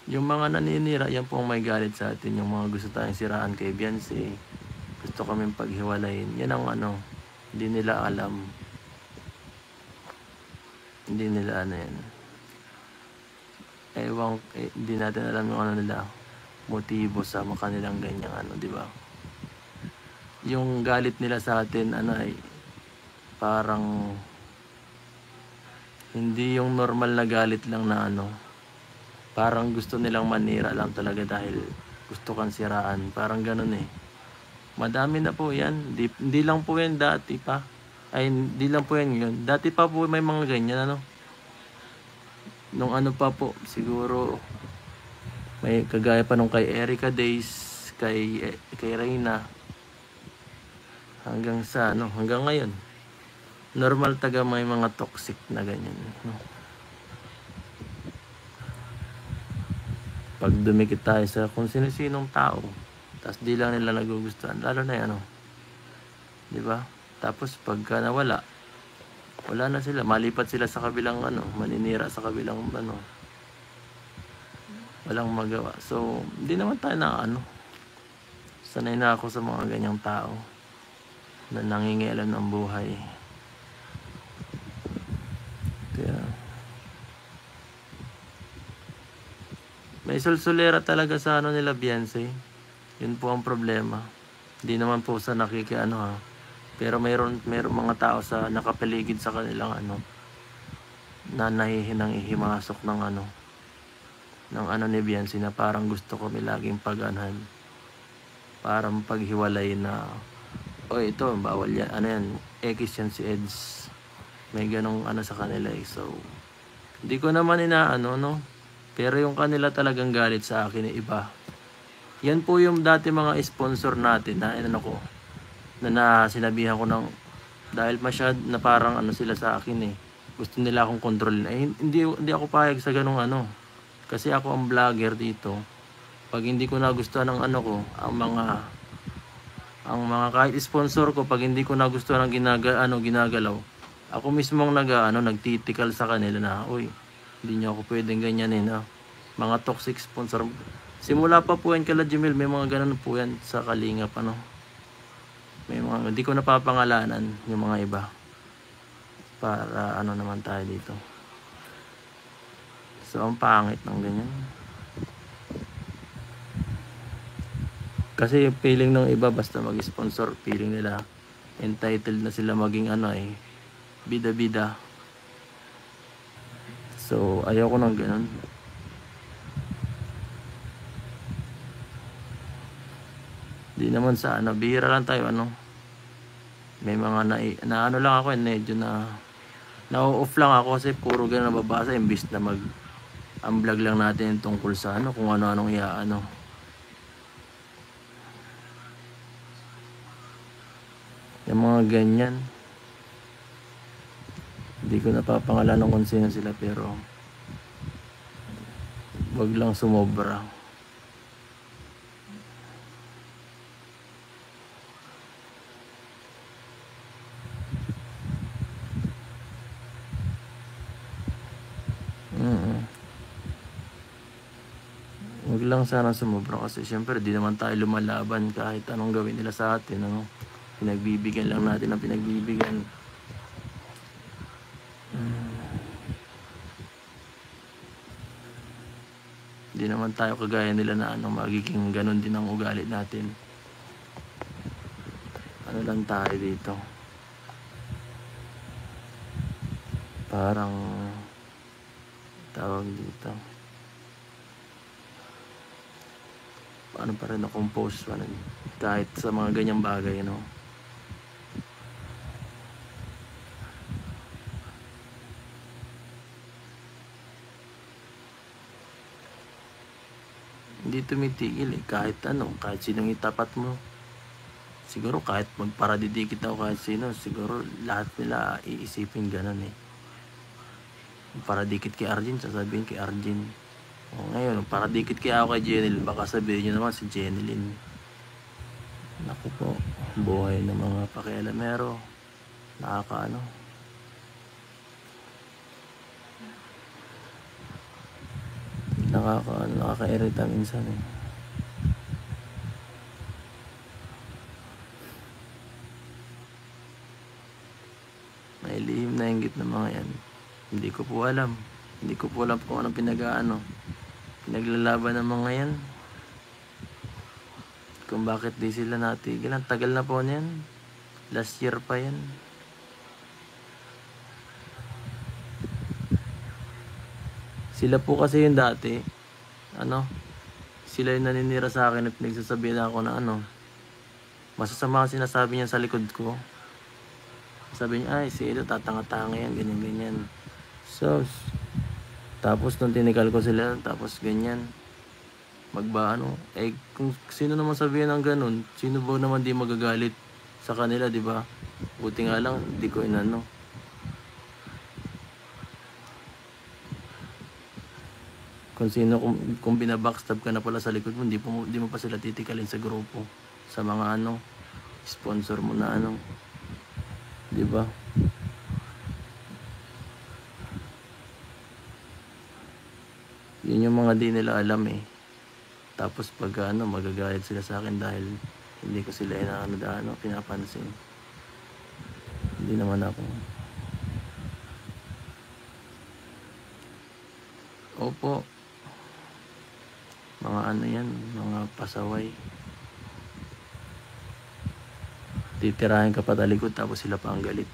Yung mga naninira, yan po ang may galit sa atin. Yung mga gusto tayong siraan kay Beyonce, gusto kaming paghiwalayin. Yan ang ano, hindi nila alam. Hindi nila ano yan. Ewan, hindi natin alam yung ano nila, motibo sa kanilang ganyang ano, di ba? Yung galit nila sa atin, ano ay, parang, hindi yung normal na galit lang na ano, parang gusto nilang manira lang talaga dahil gusto kang siraan. Parang ganun eh. Madami na po yan. Hindi lang po yan dati pa. Ay, hindi lang po yan yun. Dati pa po may mga ganyan, ano. Nung ano pa po, siguro, may kagaya pa nung kay Erica Days, kay Reyna. Hanggang sa, ano, hanggang ngayon. Normal taga may mga toxic na ganyan. No? Pag dumikit tayo sa kung sino-sinong tao, tapos di lang nila nagugustuhan, lalo na yan, ano. Di ba? Tapos pagka nawala, wala na sila, malipat sila sa kabilang ano, maninira sa kabilang ano, walang magawa. So, hindi naman tayo na ano, sanay na ako sa mga ganyang tao na nangingialam ng buhay. Kaya, may sulsulera talaga sa ano nila Beyonce. Yun po ang problema. Hindi naman po sa nakikiano ha. Pero mayroon mga tao sa nakapaligid sa kanilang ano, na nahihinang ihimasok ng ano ni Beyonce na parang gusto ko may laging pag-anhan. Parang paghiwalay na, o ito, bawal yan, ano yan, X yan si Eds. May ganong ano sa kanila eh. So, hindi ko naman inaano, no? Pero yung kanila talagang galit sa akin eh, iba. Yan po yung dati mga sponsor natin na ano ko, na sinabihan ko ng, dahil masyad na parang ano sila sa akin eh. Gusto nila akong kontrolin. Eh, hindi ako payag sa ganong ano. Kasi ako ang vlogger dito. Pag hindi ko nagustuhan ng ano ko, ang mga kahit sponsor ko, pag hindi ko nagustuhan ng ginagalaw, ako mismo ang nagtitikal sa kanila na, uy, hindi niyo ako pwedeng ganyanin, ha. Mga toxic sponsor. Simula pa po yan kala Jimil, may mga ganun po yan sa Kalingap, ano. May mga, hindi ko napapangalanan yung mga iba. Para ano naman tayo dito. So, ang pangit ng ganyan. Kasi yung feeling ng iba, basta mag-sponsor, feeling nila entitled na sila maging ano eh, bida-bida. So, ayoko ng ganun. Di naman sa ano, bihira lang tayo, ano. May mga na ano lang ako, medyo na-off lang ako kasi puro ganun nababasa, imbis na ang vlog lang natin tungkol sa ano, kung ano-anong iaano. Yung mga ganyan, hindi ko napapangalanan kung sino sila, pero wag lang sumobra. Wag lang sana sumobra kasi syempre di naman tayo lumalaban kahit anong gawin nila sa atin, ano. Pinagbibigyan lang natin ang pinagbibigyan. Di naman tayo kagaya nila na ano, magiging ganun din ang ugali natin. Ano lang tayo dito, parang tawag dito, paano pa rin na-compose kahit sa mga ganyang bagay, no. Hindi tumitigil eh, kahit sinong itapat mo. Siguro kahit magparadidikit ako kahit sino, siguro lahat nila iisipin ganun eh. Paradikit kay Arjun, sasabihin kay Arjun. O ngayon, paradikit kay ako kay Jenilyn, baka sabihin nyo naman si Jenilyn. Naku po, buhay ng mga pakialamero. Nakakaano. Nakaka-irita minsan eh. May lihim na inggit ng mga yan. Hindi ko po alam. Hindi ko po alam kung anong pinaglalaban ng mga yan. Kung bakit di sila natigil. Ang tagal na po niyan. Last year pa yan. Sila po kasi yung dati, sila yung naninira sa akin at nagsasabihin ako na masasama ang sinasabi niya sa likod ko. Sabi niya, ay, si Edo, tatanga-tanga yan, ganyan-ganyan. So, tapos nung tinikal ko sila, tapos ganyan. Kung sino naman sabihin ng ganun, sino ba naman di magagalit sa kanila, di ba? Buti nga lang, di ko inano. Kung binabackstab ka na pala sa likod mo, di mo pa sila titikalin sa grupo. Sa mga sponsor mo na di ba? Yun yung mga di nila alam eh. Tapos pag magagalit sila sa akin dahil hindi ko sila pinapansin. Hindi naman ako. Opo. Mga yan, mga pasaway. Titirahin ka pa talikod tapos sila pa ang galit.